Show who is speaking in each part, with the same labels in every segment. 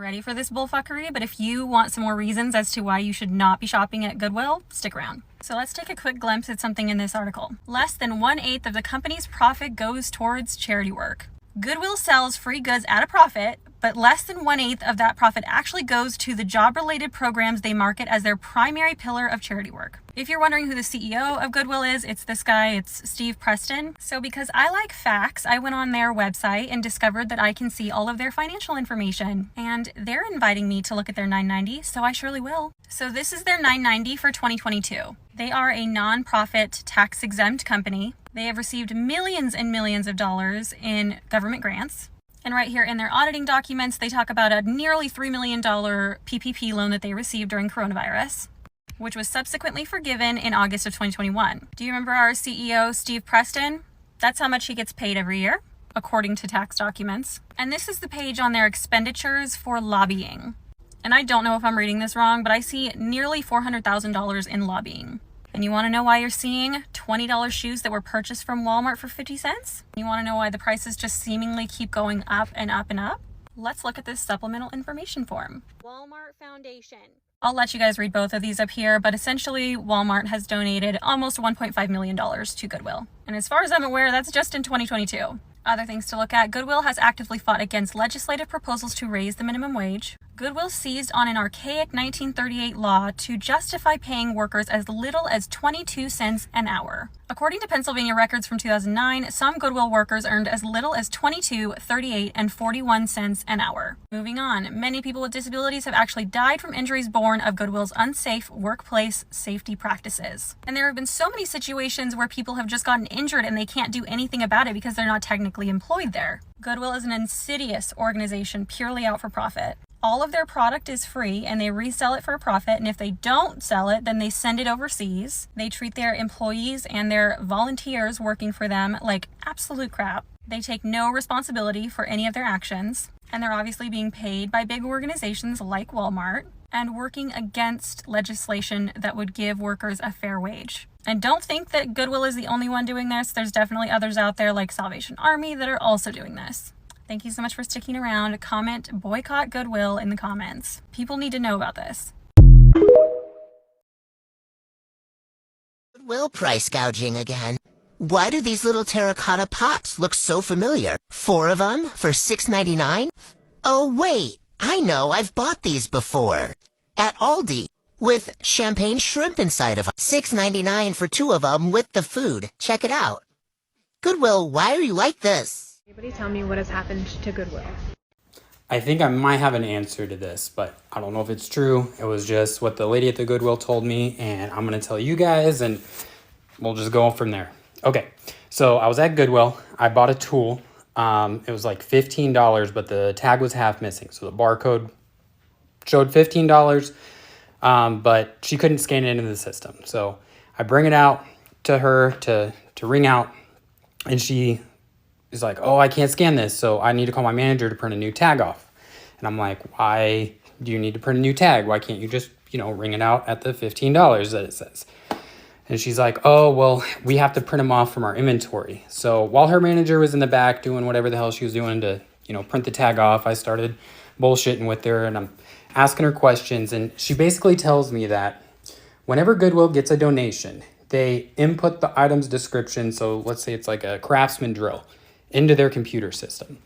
Speaker 1: ready for this bullfuckery? But if you want some more reasons as to why you should not be shopping at Goodwill, stick around. So let's take a quick glimpse at something in this article. Less than 1/8 of the company's profit goes towards charity work. Goodwill sells free goods at a profit, but less than 1/8 of that profit actually goes to the job-related programs they market as their primary pillar of charity work. If you're wondering who the CEO of Goodwill is, it's this guy, it's Steve Preston. So because I like facts, I went on their website and discovered that I can see all of their financial information. And they're inviting me to look at their 990, so I surely will. So this is their 990 for 2022. They are a non-profit, tax-exempt company. They have received millions and millions of dollars in government grants. And right here in their auditing documents, they talk about a nearly $3 million PPP loan that they received during coronavirus, which was subsequently forgiven in August of 2021. Do you remember our CEO, Steve Preston? That's how much he gets paid every year, according to tax documents. And this is the page on their expenditures for lobbying. And I don't know if I'm reading this wrong, but I see nearly $400,000 in lobbying. And you want to know why you're seeing $20 shoes that were purchased from Walmart for 50 cents? You want to know why the prices just seemingly keep going up and up and up? Let's look at this supplemental information form. Walmart Foundation. I'll let you guys read both of these up here, but essentially Walmart has donated almost $1.5 million to Goodwill. And as far as I'm aware, that's just in 2022. Other things to look at, Goodwill has actively fought against legislative proposals to raise the minimum wage. Goodwill seized on an archaic 1938 law to justify paying workers as little as 22 cents an hour. According to Pennsylvania records from 2009, some Goodwill workers earned as little as 22, 38, and 41 cents an hour. Moving on, many people with disabilities have actually died from injuries born of Goodwill's unsafe workplace safety practices. And there have been so many situations where people have just gotten injured and they can't do anything about it because they're not technically employed there. Goodwill is an insidious organization purely out for profit. All of their product is free and they resell it for a profit, and if they don't sell it, then they send it overseas. They treat their employees and their volunteers working for them like absolute crap. They take no responsibility for any of their actions, and they're obviously being paid by big organizations like Walmart and working against legislation that would give workers a fair wage. And don't think that Goodwill is the only one doing this. There's definitely others out there like Salvation Army that are also doing this. Thank you so much for sticking around. Comment boycott Goodwill in the comments. People need to know about this.
Speaker 2: Goodwill price gouging again. Why do these little terracotta pots look so familiar? 4 of them for $6.99? Oh wait, I know, I've bought these before. At Aldi, with champagne shrimp inside of them. $6.99 for 2 of them with the food. Check it out. Goodwill, why are you like this?
Speaker 3: Anybody tell me what has happened to Goodwill?
Speaker 4: I think I might have an answer to this, but I don't know if it's true. It was just what the lady at the Goodwill told me, and I'm going to tell you guys, and we'll just go from there. Okay, so I was at Goodwill. I bought a tool. It was like $15, but the tag was half missing. So the barcode showed $15, but she couldn't scan it into the system. So I bring it out to her to ring out, and she is like, oh, I can't scan this, so I need to call my manager to print a new tag off. And I'm like, why do you need to print a new tag? Why can't you just, ring it out at the $15 that it says? And she's like, oh, well, we have to print them off from our inventory. So while her manager was in the back doing whatever the hell she was doing to, print the tag off, I started bullshitting with her, and I'm asking her questions. And she basically tells me that whenever Goodwill gets a donation, they input the item's description. So let's say it's like a Craftsman drill, into their computer system.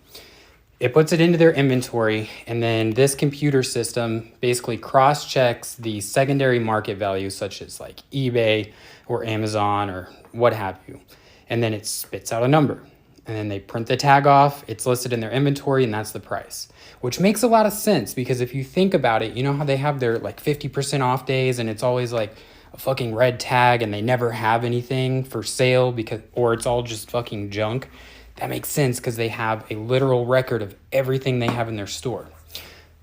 Speaker 4: It puts it into their inventory, and then this computer system basically cross-checks the secondary market value, such as like eBay or Amazon or what have you. And then it spits out a number. And then they print the tag off, it's listed in their inventory, and that's the price. Which makes a lot of sense, because if you think about it, you know how they have their like 50% off days, and it's always like a fucking red tag, and they never have anything for sale or it's all just fucking junk. That makes sense because they have a literal record of everything they have in their store.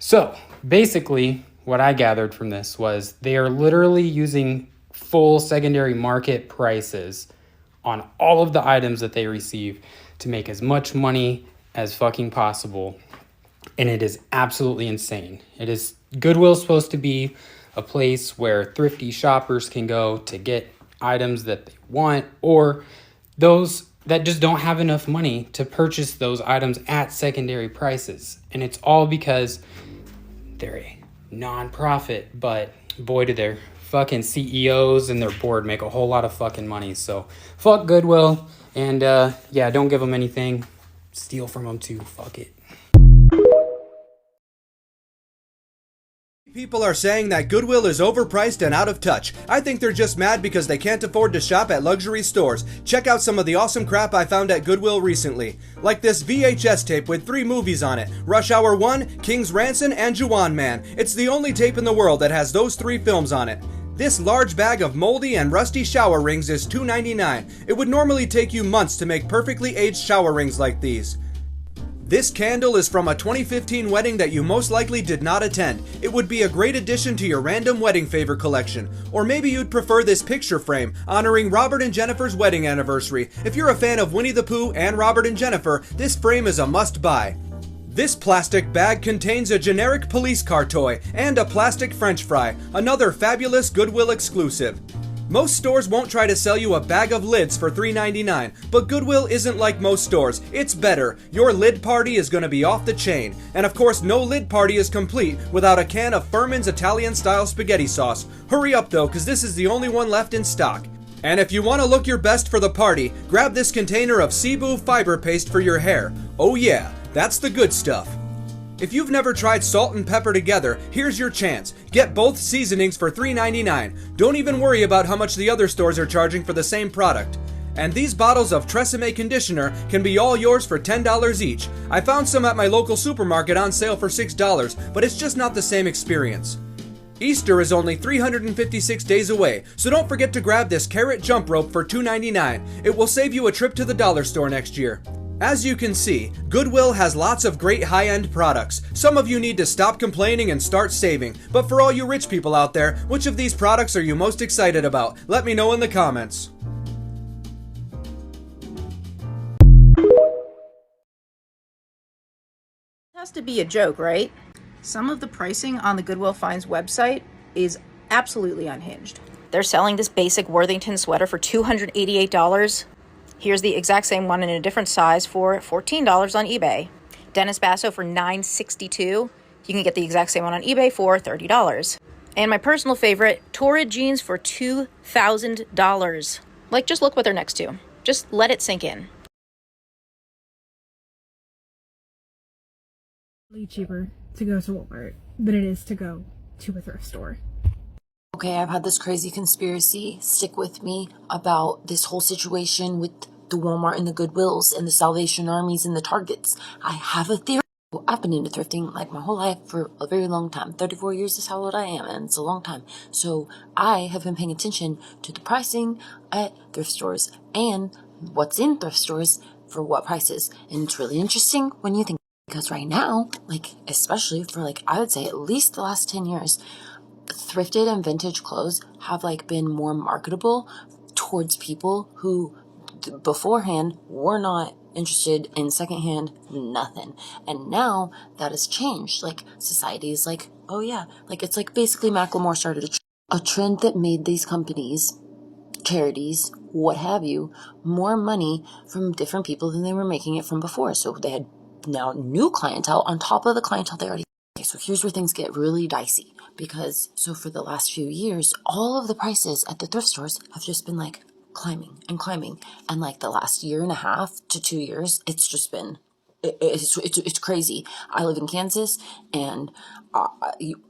Speaker 4: So basically what I gathered from this was they are literally using full secondary market prices on all of the items that they receive to make as much money as fucking possible. And it is absolutely insane. Goodwill is supposed to be a place where thrifty shoppers can go to get items that they want, or those that just don't have enough money to purchase those items at secondary prices. And it's all because they're a non-profit, but boy, do their fucking CEOs and their board make a whole lot of fucking money. So fuck Goodwill, and yeah, don't give them anything. Steal from them too. Fuck it.
Speaker 5: People are saying that Goodwill is overpriced and out of touch. I think they're just mad because they can't afford to shop at luxury stores. Check out some of the awesome crap I found at Goodwill recently. Like this VHS tape with 3 movies on it. Rush Hour 1, King's Ransom, and Juwan Man. It's the only tape in the world that has those 3 films on it. This large bag of moldy and rusty shower rings is $2.99. It would normally take you months to make perfectly aged shower rings like these. This candle is from a 2015 wedding that you most likely did not attend. It would be a great addition to your random wedding favor collection. Or maybe you'd prefer this picture frame, honoring Robert and Jennifer's wedding anniversary. If you're a fan of Winnie the Pooh and Robert and Jennifer, this frame is a must-buy. This plastic bag contains a generic police car toy and a plastic French fry, another fabulous Goodwill exclusive. Most stores won't try to sell you a bag of lids for $3.99, but Goodwill isn't like most stores. It's better. Your lid party is going to be off the chain. And of course, no lid party is complete without a can of Furman's Italian-style spaghetti sauce. Hurry up though, because this is the only one left in stock. And if you want to look your best for the party, grab this container of Cebu fiber paste for your hair. Oh yeah, that's the good stuff. If you've never tried salt and pepper together, here's your chance. Get both seasonings for $3.99. Don't even worry about how much the other stores are charging for the same product. And these bottles of Tresemme conditioner can be all yours for $10 each. I found some at my local supermarket on sale for $6, but it's just not the same experience. Easter is only 356 days away, so don't forget to grab this carrot jump rope for $2.99. It will save you a trip to the dollar store next year. As you can see, Goodwill has lots of great high-end products. Some of you need to stop complaining and start saving. But for all you rich people out there, which of these products are you most excited about? Let me know in the comments.
Speaker 6: It has to be a joke, right? Some of the pricing on the Goodwill Finds website is absolutely unhinged. They're selling this basic Worthington sweater for $288. Here's the exact same one in a different size for $14 on eBay. Dennis Basso for $9.62. You can get the exact same one on eBay for $30. And my personal favorite, Torrid jeans for $2,000. Like, just look what they're next to. Just let it sink in.
Speaker 3: Cheaper to go to Walmart than it is to go to a thrift store.
Speaker 7: Okay, I've had this crazy conspiracy stick with me about this whole situation with the Walmart and the Goodwills and the Salvation Armies and the Targets. I have a theory. I've been into thrifting like my whole life for a very long time. 34 years is how old I am, and it's a long time. So I have been paying attention to the pricing at thrift stores and what's in thrift stores for what prices. And it's really interesting when you think, because right now, like, especially for like, I would say at least the last 10 years, thrifted and vintage clothes have like been more marketable towards people who beforehand were not interested in secondhand nothing. And now that has changed. Like, society is like, oh yeah, like it's like basically Macklemore started a trend that made these companies, charities, what have you, more money from different people than they were making it from before. So they had now new clientele on top of the clientele they already. Okay, so here's where things get really dicey, because so for the last few years, all of the prices at the thrift stores have just been like climbing and climbing, and like the last year and a half to 2 years, it's just been it's crazy. I live in Kansas, and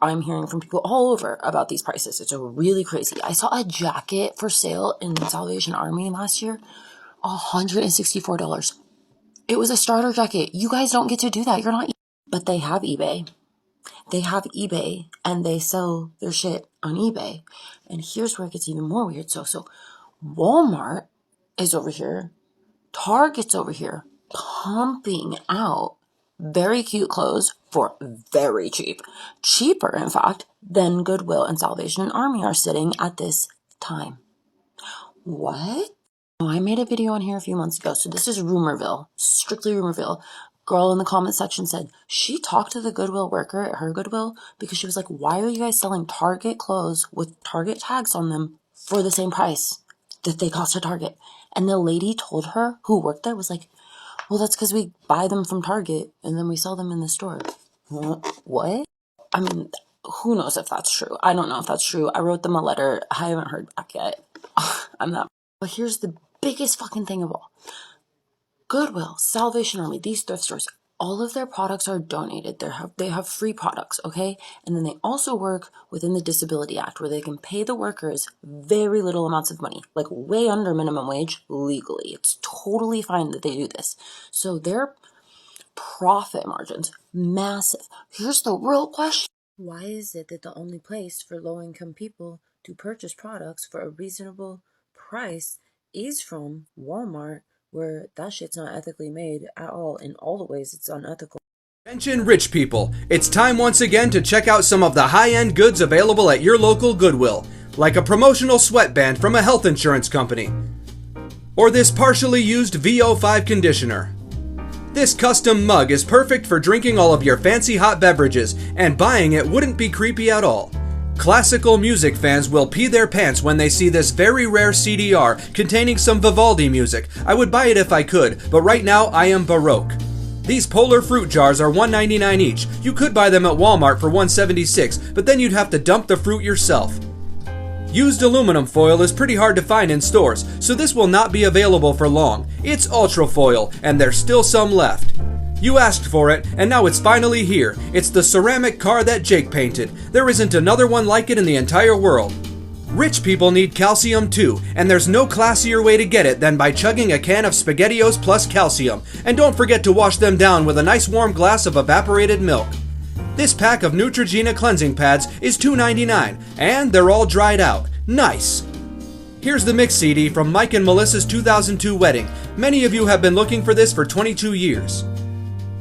Speaker 7: I'm hearing from people all over about these prices. It's really crazy. I saw a jacket for sale in the Salvation Army last year, $164. It was a starter jacket. You guys don't get to do that. You're not. But they have eBay. They have eBay, and they sell their shit on eBay. And here's where it gets even more weird. So Walmart is over here. Target's over here pumping out very cute clothes for very cheap. Cheaper, in fact, than Goodwill and Salvation Army are sitting at this time. What? Oh, I made a video on here a few months ago. So this is Rumorville, strictly Rumorville. Girl in the comment section said she talked to the Goodwill worker at her Goodwill because she was like, why are you guys selling Target clothes with Target tags on them for the same price that they cost at Target? And the lady told her, who worked there, was like, well, that's because we buy them from Target and then we sell them in the store. What? I mean, who knows if that's true? I don't know if that's true. I wrote them a letter. I haven't heard back yet. I'm not. But here's the biggest fucking thing of all. Goodwill, Salvation Army, these thrift stores, all of their products are donated. They have free products, okay? And then they also work within the Disability Act, where they can pay the workers very little amounts of money, like way under minimum wage legally. It's totally fine that they do this. So their profit margins, massive. Here's the real question. Why is it that the only place for low-income people to purchase products for a reasonable price is from Walmart, where that shit's not ethically made at all? In all the ways it's unethical.
Speaker 5: Attention rich people, it's time once again to check out some of the high-end goods available at your local Goodwill, like a promotional sweatband from a health insurance company, or this partially used VO5 conditioner. This custom mug is perfect for drinking all of your fancy hot beverages, and buying it wouldn't be creepy at all. Classical music fans will pee their pants when they see this very rare CDR containing some Vivaldi music. I would buy it if I could, but right now I am Baroque. These polar fruit jars are $1.99 each. You could buy them at Walmart for $1.76, but then you'd have to dump the fruit yourself. Used aluminum foil is pretty hard to find in stores, so this will not be available for long. It's ultra foil, and there's still some left. You asked for it, and now it's finally here. It's the ceramic car that Jake painted. There isn't another one like it in the entire world. Rich people need calcium too, and there's no classier way to get it than by chugging a can of SpaghettiOs plus calcium. And don't forget to wash them down with a nice warm glass of evaporated milk. This pack of Neutrogena cleansing pads is $2.99, and they're all dried out. Nice! Here's the mix CD from Mike and Melissa's 2002 wedding. Many of you have been looking for this for 22 years.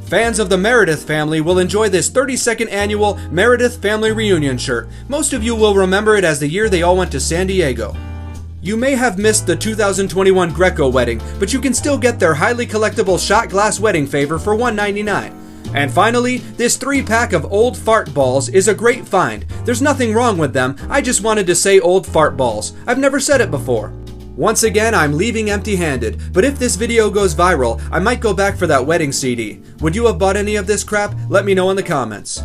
Speaker 5: Fans of the Meredith family will enjoy this 32nd annual Meredith Family Reunion shirt. Most of you will remember it as the year they all went to San Diego. You may have missed the 2021 Greco wedding, but you can still get their highly collectible shot glass wedding favor for $1.99. And finally, this 3-pack of old fart balls is a great find. There's nothing wrong with them, I just wanted to say old fart balls. I've never said it before. Once again, I'm leaving empty-handed, but if this video goes viral, I might go back for that wedding CD. Would you have bought any of this crap? Let me know in the comments.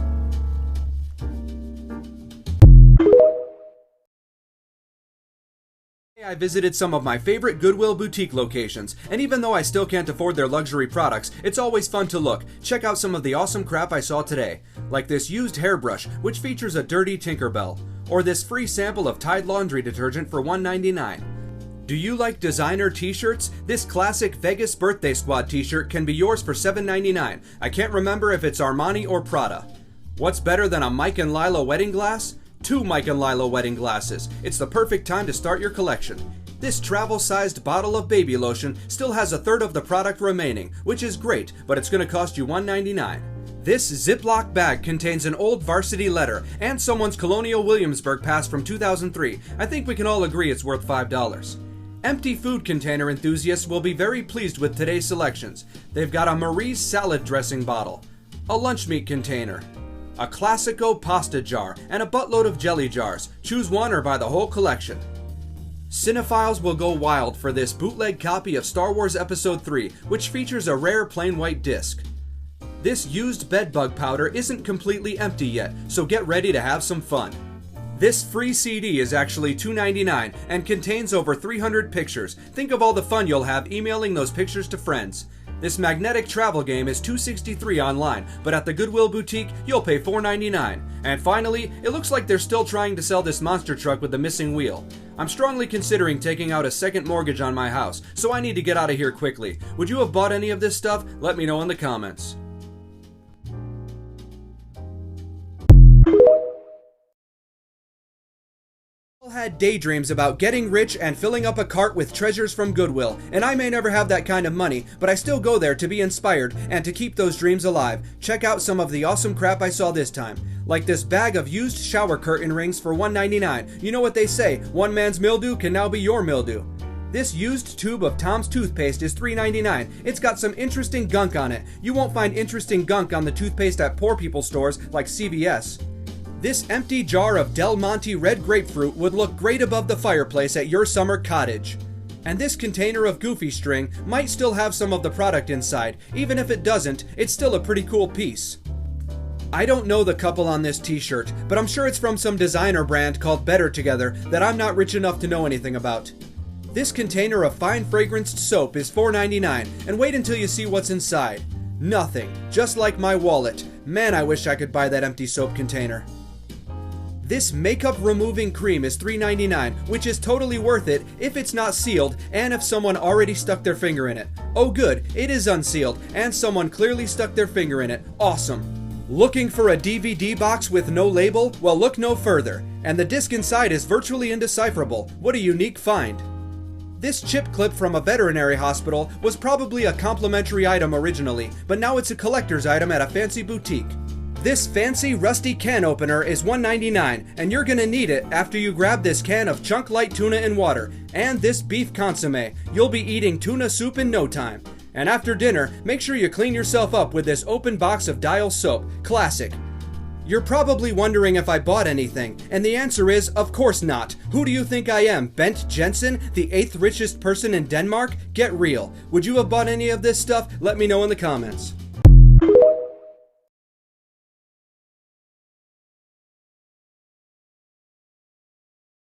Speaker 5: I visited some of my favorite Goodwill boutique locations, and even though I still can't afford their luxury products, it's always fun to look. Check out some of the awesome crap I saw today, like this used hairbrush, which features a dirty Tinkerbell, or this free sample of Tide laundry detergent for $1.99. Do you like designer t-shirts? This classic Vegas Birthday Squad t-shirt can be yours for $7.99. I can't remember if it's Armani or Prada. What's better than a Mike and Lila wedding glass? 2 Mike and Lila wedding glasses. It's the perfect time to start your collection. This travel-sized bottle of baby lotion still has 1/3 of the product remaining, which is great, but it's going to cost you $1.99. This Ziploc bag contains an old varsity letter and someone's Colonial Williamsburg pass from 2003. I think we can all agree it's worth $5. Empty food container enthusiasts will be very pleased with today's selections. They've got a Marie's salad dressing bottle, a lunch meat container, a Classico pasta jar, and a buttload of jelly jars. Choose one or buy the whole collection. Cinephiles will go wild for this bootleg copy of Star Wars Episode 3, which features a rare plain white disc. This used bedbug powder isn't completely empty yet, so get ready to have some fun. This free CD is actually $2.99 and contains over 300 pictures. Think of all the fun you'll have emailing those pictures to friends. This magnetic travel game is $2.63 online, but at the Goodwill boutique, you'll pay $4.99. And finally, it looks like they're still trying to sell this monster truck with the missing wheel. I'm strongly considering taking out a second mortgage on my house, so I need to get out of here quickly. Would you have bought any of this stuff? Let me know in the comments. Had daydreams about getting rich and filling up a cart with treasures from Goodwill, and I may never have that kind of money, but I still go there to be inspired and to keep those dreams alive. Check out some of the awesome crap I saw this time, like this bag of used shower curtain rings for $1.99. You know what they say, one man's mildew can now be your mildew. This used tube of Tom's toothpaste is $3.99. It's got some interesting gunk on it. You won't find interesting gunk on the toothpaste at poor people stores like CVS. This empty jar of Del Monte red grapefruit would look great above the fireplace at your summer cottage. And this container of Goofy string might still have some of the product inside. Even if it doesn't, it's still a pretty cool piece. I don't know the couple on this t-shirt, but I'm sure it's from some designer brand called Better Together that I'm not rich enough to know anything about. This container of fine fragranced soap is $4.99, and wait until you see what's inside. Nothing, just like my wallet. Man, I wish I could buy that empty soap container. This makeup removing cream is $3.99, which is totally worth it if it's not sealed and if someone already stuck their finger in it. Oh good, it is unsealed and someone clearly stuck their finger in it. Awesome. Looking for a DVD box with no label? Well, look no further. And the disc inside is virtually indecipherable. What a unique find. This chip clip from a veterinary hospital was probably a complimentary item originally, but now it's a collector's item at a fancy boutique. This fancy rusty can opener is $1.99, and you're gonna need it after you grab this can of chunk light tuna and water, and this beef consomme. You'll be eating tuna soup in no time. And after dinner, make sure you clean yourself up with this open box of Dial soap. Classic. You're probably wondering if I bought anything, and the answer is, of course not. Who do you think I am, Bent Jensen, the 8th richest person in Denmark? Get real. Would you have bought any of this stuff? Let me know in the comments.